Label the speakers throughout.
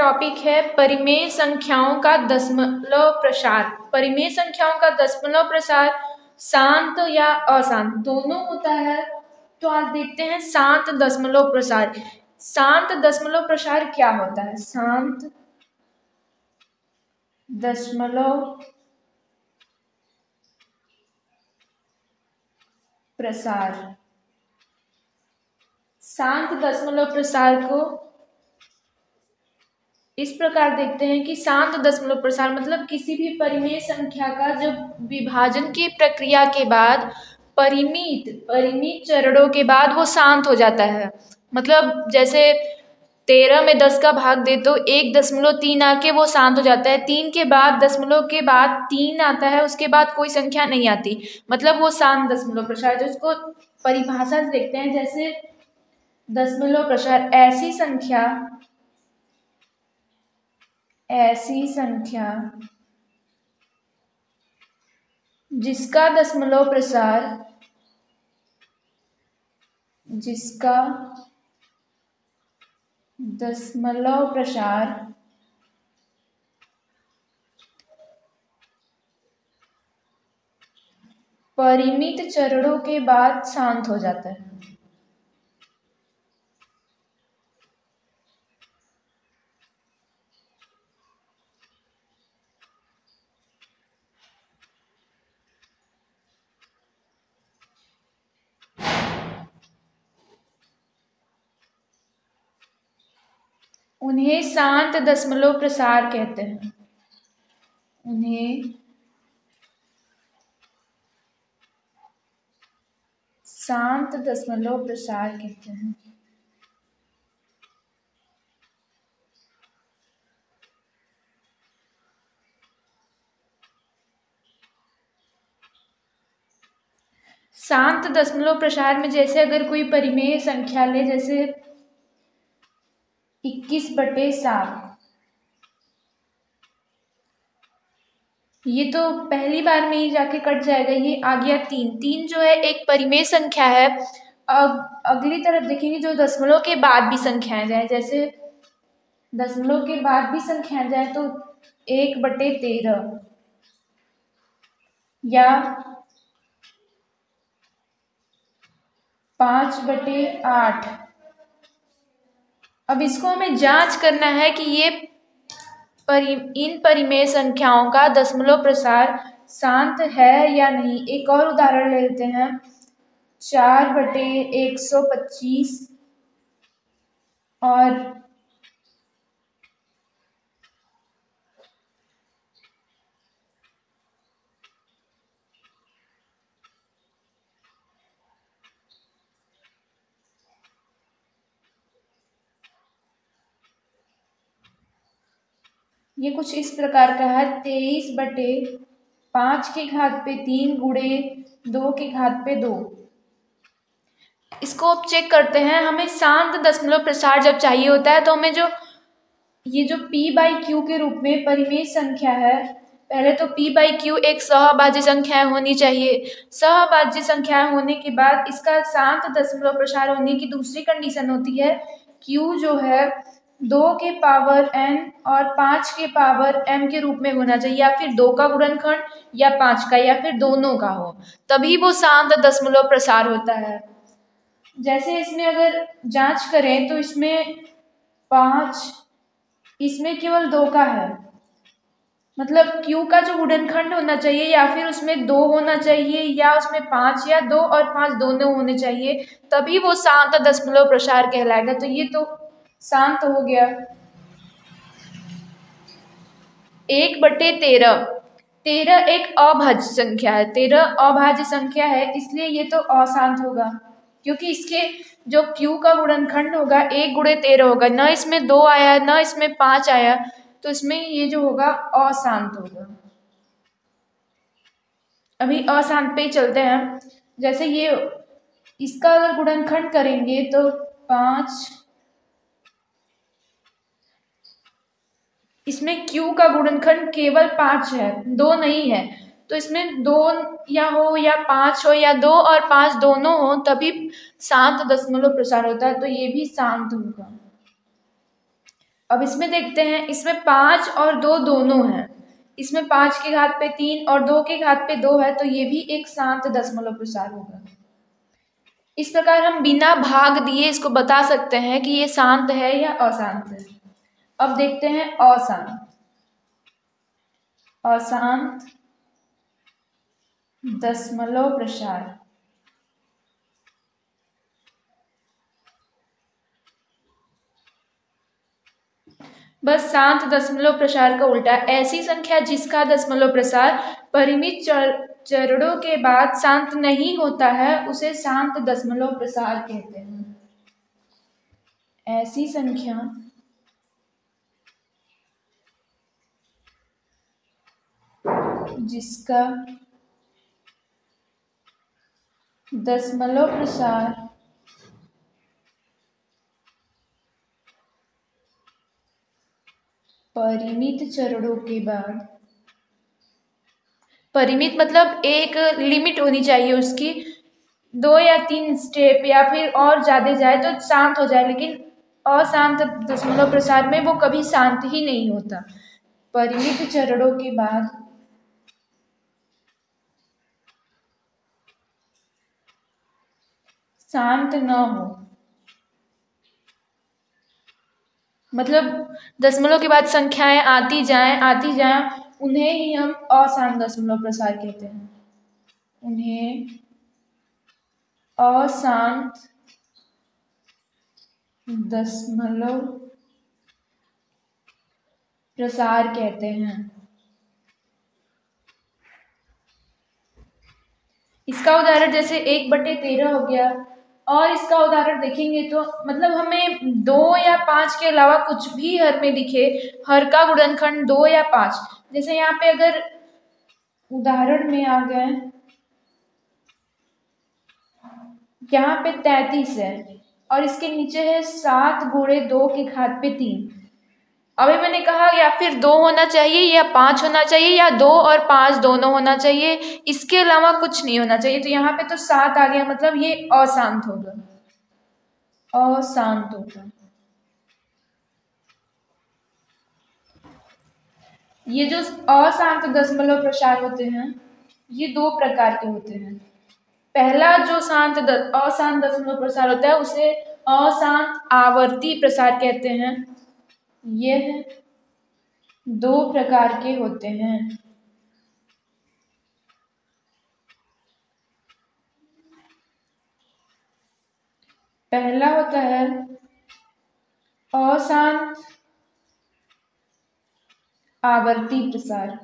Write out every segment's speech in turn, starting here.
Speaker 1: Topic है परिमेय संख्याओं का दशमलव प्रसार। परिमेय संख्याओं का दशमलव प्रसार शांत या अशांत दोनों होता है। तो आज देखते हैं शांत दशमलव प्रसार। शांत दशमलव प्रसार क्या होता है? शांत दशमलव प्रसार। शांत दशमलव प्रसार को इस प्रकार देखते हैं कि शांत दशमलव प्रसार मतलब किसी भी परिमेय संख्या का जब विभाजन की प्रक्रिया के बाद परिमित चरणों के बाद वो शांत हो जाता है। मतलब जैसे 13 में 10 का भाग दे तो 1.3 आके वो शांत हो जाता है। 3 के बाद दशमलव के बाद 3 आता है, उसके बाद कोई संख्या नहीं आती, मतलब वो शांत दशमलव प्रसार। तो इसको परिभाषा से देखते हैं। जैसे दशमलव प्रसार ऐसी संख्या जिसका दशमलव प्रसार परिमित चरणों के बाद शांत हो जाता है। उन्हें शांत दशमलव प्रसार कहते हैं। उन्हें शांत दशमलव प्रसार कहते हैं। शांत दशमलव प्रसार में जैसे अगर कोई परिमेय संख्या ले, जैसे 21/7, ये तो पहली बार में ही जाके कट जाएगा। ये आ गया 3 जो है एक परिमेय संख्या है। अब अगली तरफ देखेंगे जो दशमलव के बाद भी संख्याएं जाए, जैसे दशमलव के बाद भी संख्याएं जाए तो 1/13 या 5/8। अब इसको हमें जांच करना है कि ये इन परिमेय संख्याओं का दशमलव प्रसार शांत है या नहीं। एक और उदाहरण ले लेते हैं। 4/125 और ये कुछ इस प्रकार का है। 23/5 गुणे 2 इसको अब चेक करते हैं। हमें शांत दशमलव प्रसार जब चाहिए होता है तो हमें ये जो p/q के रूप में परिमेय संख्या है, पहले तो p/q एक सहभाज्य संख्या होनी चाहिए। सहभाज्य संख्या होने के बाद इसका शांत दशमलव प्रसार होने की दूसरी कंडीशन होती है q जो है 2 के पावर n और 5 के पावर m के रूप में होना चाहिए, या फिर 2 का गुणनखंड या 5 का, या फिर दोनों का हो, तभी वो शांत दशमलव प्रसार होता है। जैसे इसमें अगर जांच करें तो इसमें 5, इसमें केवल 2 का है, मतलब q का जो गुणनखंड होना चाहिए या फिर उसमें 2 होना चाहिए, या उसमें 5 या 2 और 5 दोनों होने चाहिए, तभी वो शांत दशमलव प्रसार कहलाएगा। तो ये तो शांत हो गया। 1/13 13 एक अभाज्य संख्या है। 13 अभाज्य संख्या है, इसलिए ये तो अशांत होगा, क्योंकि इसके जो q का गुणनखंड होगा 1 गुणे 13 होगा। न इसमें 2 आया न इसमें 5 आया, तो इसमें ये जो होगा अशांत होगा। अभी अशांत पे ही चलते हैं। जैसे ये इसका अगर गुणनखंड करेंगे तो 5, इसमें q का गुणनखंड केवल 5 है, 2 नहीं है, तो इसमें 2 या हो या 5 हो या 2 और 5 दोनों हो, तभी शांत दशमलव प्रसार होता है। तो ये भी शांत होगा। अब इसमें देखते हैं, इसमें 5 और 2 दोनों हैं, इसमें 5 की घात पे 3 और 2 की घात पे 2 है, तो ये भी एक शांत दशमलव प्रसार होगा। इस प्रकार हम बिना भाग दिए इसको बता सकते हैं कि ये शांत है या अशांत है। अब देखते हैं अशांत। अशांत दशमलव प्रसार। बस शांत दशमलव प्रसार का उल्टा, ऐसी संख्या जिसका दशमलव प्रसार परिमित चरणों के बाद शांत नहीं होता है उसे शांत दशमलव प्रसार कहते हैं। ऐसी संख्या जिसका दशमलव प्रसार परिमित चरणों के बाद, परिमित मतलब एक लिमिट होनी चाहिए उसकी, 2 या 3 स्टेप या फिर और ज़्यादा जाए तो शांत हो जाए, लेकिन अशांत दशमलव प्रसार में वो कभी शांत ही नहीं होता। परिमित चरणों के बाद शांत न हो, मतलब दशमलव के बाद संख्याएं आती जाएं उन्हें ही हम अशांत दशमलव प्रसार कहते हैं। उन्हें अशांत दशमलव प्रसार कहते हैं। इसका उदाहरण जैसे 1/13 हो गया, और इसका उदाहरण देखेंगे तो मतलब हमें 2 या 5 के अलावा कुछ भी हर में दिखे, हर का गुणनखंड 2 या 5, जैसे यहाँ पे अगर उदाहरण में आ गए, यहाँ पे 33 है और इसके नीचे है 7 गुणे 2 की घात पे 3। अभी मैंने कहा या फिर 2 होना चाहिए या 5 होना चाहिए या 2 और 5 दोनों होना चाहिए, इसके अलावा कुछ नहीं होना चाहिए। तो यहाँ पे तो 7 आ गया, मतलब ये अशांत होगा, अशांत होगा। ये जो अशांत दशमलव प्रसार होते हैं ये 2 प्रकार के होते हैं। पहला जो अशांत दशमलव प्रसार होता है उसे अशांत आवर्ती प्रसार कहते हैं। यह 2 प्रकार के होते हैं। पहला होता है अशांत आवर्ती प्रसार,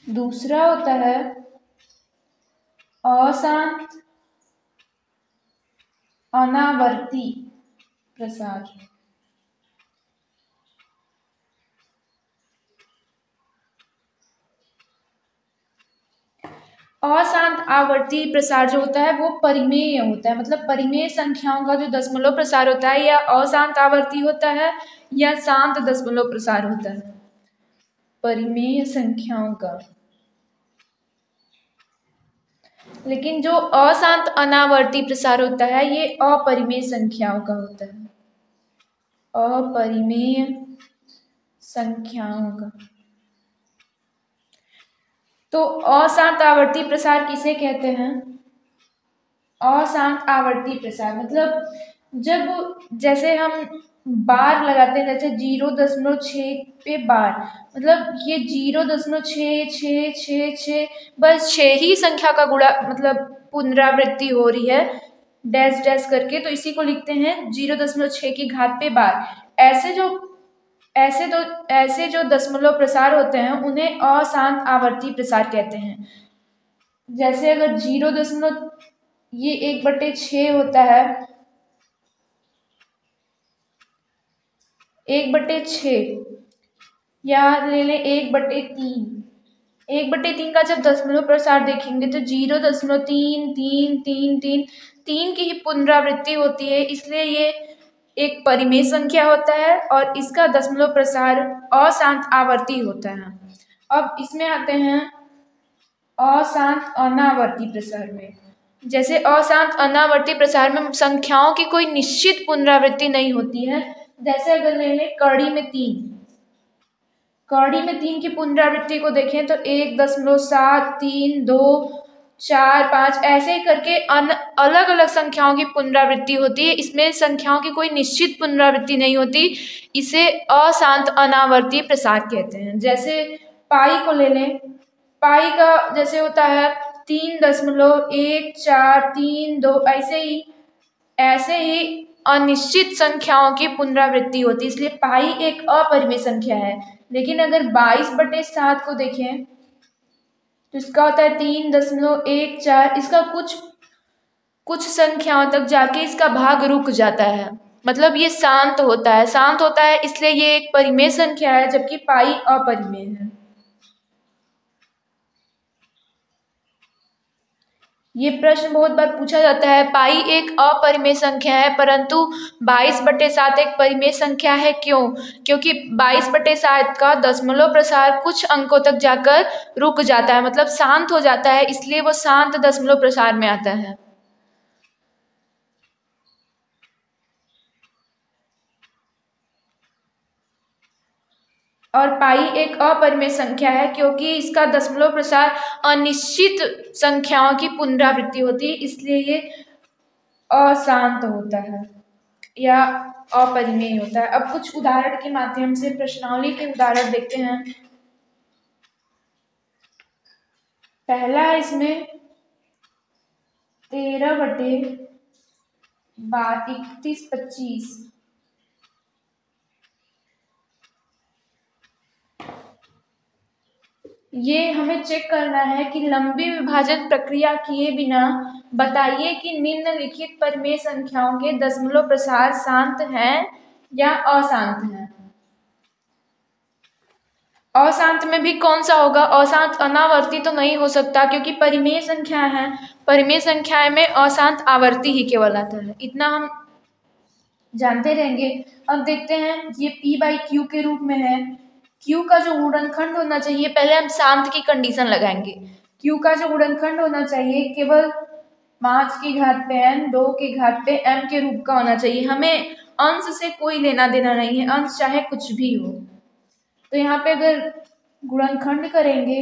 Speaker 1: दूसरा होता है अशांत अनावर्ती प्रसार। अशांत आवर्ती प्रसार जो होता है वो परिमेय होता है, मतलब परिमेय संख्याओं का जो दशमलव प्रसार होता है या अशांत आवर्ती होता है या शांत दशमलव प्रसार होता है। परिमेय संख्याओं का, लेकिन जो अशांत अनावर्ती प्रसार होता है ये अपरिमेय संख्याओं का होता है, अपरिमेय संख्याओं का। तो अशांत आवर्ती प्रसार किसे कहते हैं? अशांत आवर्ती प्रसार मतलब जब जैसे हम बार लगाते हैं, जैसे 0.6 पे बार, मतलब ये 0.6666 बस 6 ही संख्या का गुणा मतलब पुनरावृत्ति हो रही है डैश डैश करके, तो इसी को लिखते हैं 0.6 की घात पे बार। ऐसे जो दशमलव प्रसार होते हैं उन्हें अशांत आवर्ती प्रसार कहते हैं। जैसे अगर 0. ये 1/6 होता है, 1/6 या ले लें 1/3। 1/3 का जब दशमलव प्रसार देखेंगे तो 0.3333 की ही पुनरावृत्ति होती है, इसलिए ये एक परिमेय संख्या होता है और इसका दशमलव प्रसार अशांत आवर्ती होता है। अब इसमें आते हैं अशांत अनावर्ती प्रसार में। जैसे अशांत अनावर्ती प्रसार में संख्याओं की कोई निश्चित पुनरावृत्ति नहीं होती है। जैसे अगर ले लें कड़ी में 3, कड़ी में 3 की पुनरावृत्ति को देखें तो 1.7, 3, 2, 4, 5 ऐसे ही करके अलग अलग संख्याओं की पुनरावृत्ति होती है। इसमें संख्याओं की कोई निश्चित पुनरावृत्ति नहीं होती, इसे अशांत अनावर्ती प्रसार कहते हैं। जैसे पाई को ले लें, पाई का जैसे होता है 3.1432 ऐसे ही अनिश्चित संख्याओं की पुनरावृत्ति होती है, इसलिए पाई एक अपरिमेय संख्या है। लेकिन अगर 22/7 को देखें तो इसका होता है 3.14, इसका कुछ संख्याओं तक जाके इसका भाग रुक जाता है, मतलब ये शांत होता है। शांत होता है इसलिए ये एक परिमेय संख्या है, जबकि पाई अपरिमेय है। ये प्रश्न बहुत बार पूछा जाता है, पाई एक अपरिमेय संख्या है परंतु 22/7 एक परिमेय संख्या है, क्यों? क्योंकि 22/7 का दशमलव प्रसार कुछ अंकों तक जाकर रुक जाता है, मतलब शांत हो जाता है, इसलिए वो शांत दशमलव प्रसार में आता है। और पाई एक अपरिमेय संख्या है क्योंकि इसका दशमलव प्रसार अनिश्चित संख्याओं की पुनरावृत्ति होती है, इसलिए ये अशांत होता है या अपरिमेय होता है। अब कुछ उदाहरण के माध्यम से प्रश्नावली के उदाहरण देखते हैं। पहला है इसमें 13/3125। ये हमें चेक करना है कि लंबी विभाजन प्रक्रिया किए बिना बताइए कि निम्नलिखित परिमेय संख्याओं के दशमलव प्रसार शांत हैं या अशांत हैं। अशांत में भी कौन सा होगा? अशांत अनावर्ती तो नहीं हो सकता क्योंकि परिमेय संख्या है, परिमेय संख्याएं में अशांत आवर्ती ही केवल आता है, इतना हम जानते रहेंगे। अब देखते हैं, ये p/q के रूप में है। q का जो गुणनखंड होना चाहिए, पहले हम शांत की कंडीशन लगाएंगे। q का जो गुणनखंड होना चाहिए केवल 5 की घात पे n, 2 की घात पे m के रूप का होना चाहिए। हमें अंश से कोई लेना देना नहीं है, अंश चाहे कुछ भी हो। तो यहाँ पे अगर गुणनखंड करेंगे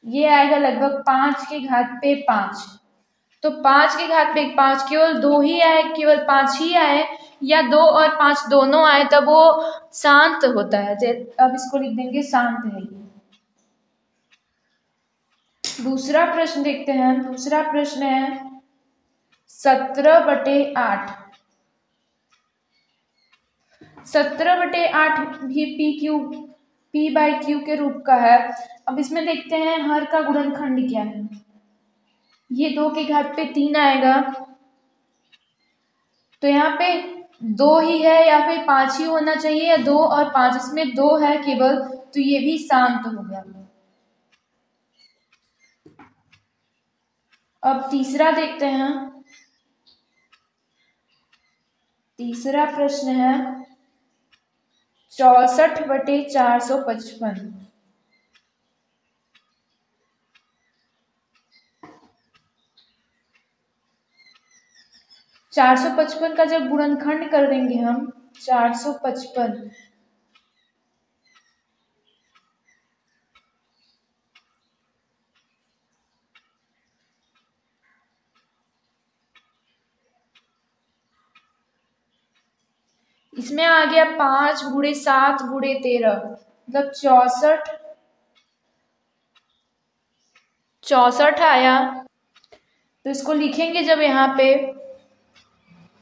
Speaker 1: ये आएगा लगभग 5 की घात पे 5। तो 5 की घात पे 5 केवल 2 ही आए, केवल 5 ही आए या 2 और 5 दोनों आए तब वो शांत होता है। अब इसको लिख देंगे शांत है ये। दूसरा प्रश्न देखते हैं। दूसरा प्रश्न है 17/8। 17/8 भी p/q के रूप का है। अब इसमें देखते हैं हर का गुणनखंड क्या है। ये 2 की घात पे 3 आएगा, तो यहाँ पे 2 ही है या फिर 5 ही होना चाहिए, या 2 और 5, इसमें 2 है केवल, तो ये भी शांत हो गया। अब तीसरा देखते हैं। तीसरा प्रश्न है 64/455। 455 का जब गुणनखंड कर देंगे हम 455, इसमें आ गया 5 × 7 × 13, मतलब 64 आया। तो इसको लिखेंगे जब यहाँ पे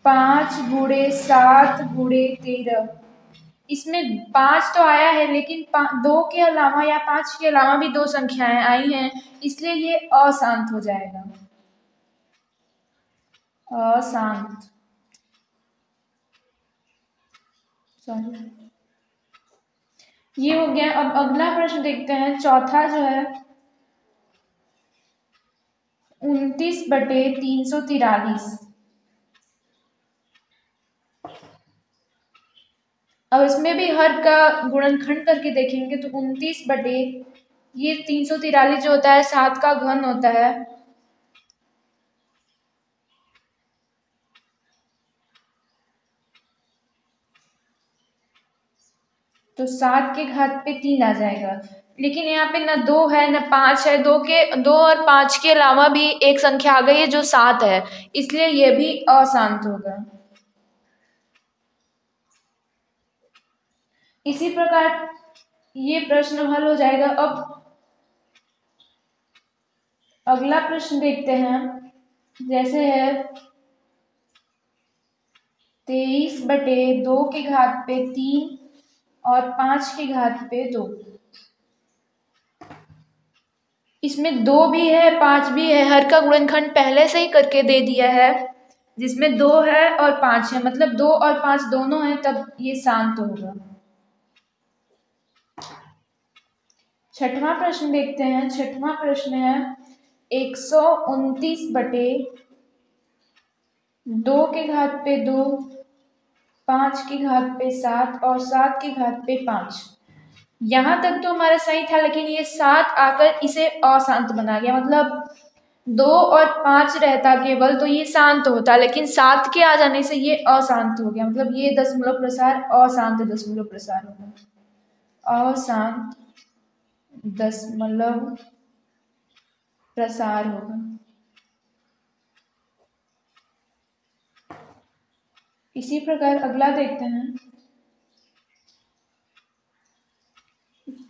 Speaker 1: 5 × 7 × 13, इसमें 5 तो आया है लेकिन 2 के अलावा या 5 के अलावा भी 2 संख्याएं आई हैं, इसलिए ये अशांत हो जाएगा। अशांत, सॉरी, ये हो गया। अब अगला प्रश्न देखते हैं। चौथा जो है 29/343। अब इसमें भी हर का गुणनखंड करके देखेंगे तो 29 बटे ये 343 जो होता है 7 का घन होता है, तो 7 के घात पे 3 आ जाएगा। लेकिन यहाँ पे न 2 है न 5 है, 2 और 5 के अलावा भी एक संख्या आ गई है जो 7 है, इसलिए यह भी अशांत होगा। इसी प्रकार ये प्रश्न हल हो जाएगा। अब अगला प्रश्न देखते हैं, जैसे है 23 बटे 2 के घात पे 3 और 5 के घात पे 2। इसमें 2 भी है 5 भी है, हर का गुणनखंड पहले से ही करके दे दिया है, जिसमें 2 है और 5 है, मतलब 2 और 5 दोनों है, तब ये शांत होगा। छठवां प्रश्न देखते हैं। छठवां प्रश्न है 129 बटे 2 के घात पे 2, 5 के घात पे 7 और 7 के घात पे 5। यहां तक तो हमारा सही था, लेकिन ये 7 आकर इसे अशांत बना गया, मतलब 2 और 5 रहता केवल तो ये शांत होता, लेकिन 7 के आ जाने से ये अशांत हो गया, मतलब ये दशमलव प्रसार अशांत दशमलव प्रसार होगा, अशांत दशमलव प्रसार होगा। इसी प्रकार अगला देखते हैं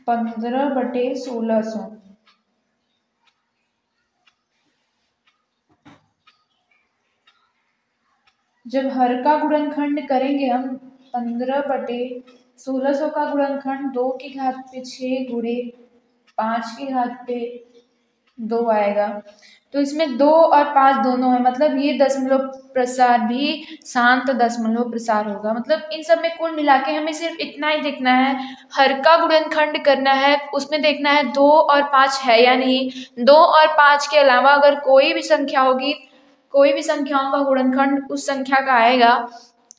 Speaker 1: 15 बटे 1600। जब हर का गुणनखंड करेंगे हम 15 बटे 1600 का गुणनखंड 2 की घात पे 6 गुणे 5 की घात पे 2 आएगा, तो इसमें 2 और 5 दोनों है, मतलब ये दशमलव प्रसार भी शांत दशमलव प्रसार होगा। मतलब इन सब में कुल मिला के हमें सिर्फ इतना ही देखना है, हर का गुणनखंड करना है, उसमें देखना है 2 और 5 है या नहीं। 2 और 5 के अलावा अगर कोई भी संख्या होगी, कोई भी संख्याओं का गुणनखंड उस संख्या का आएगा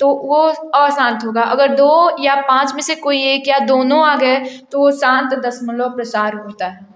Speaker 1: तो वो अशांत होगा। अगर 2 या 5 में से कोई एक या दोनों आ गए तो वो शांत दशमलव प्रसार होता है।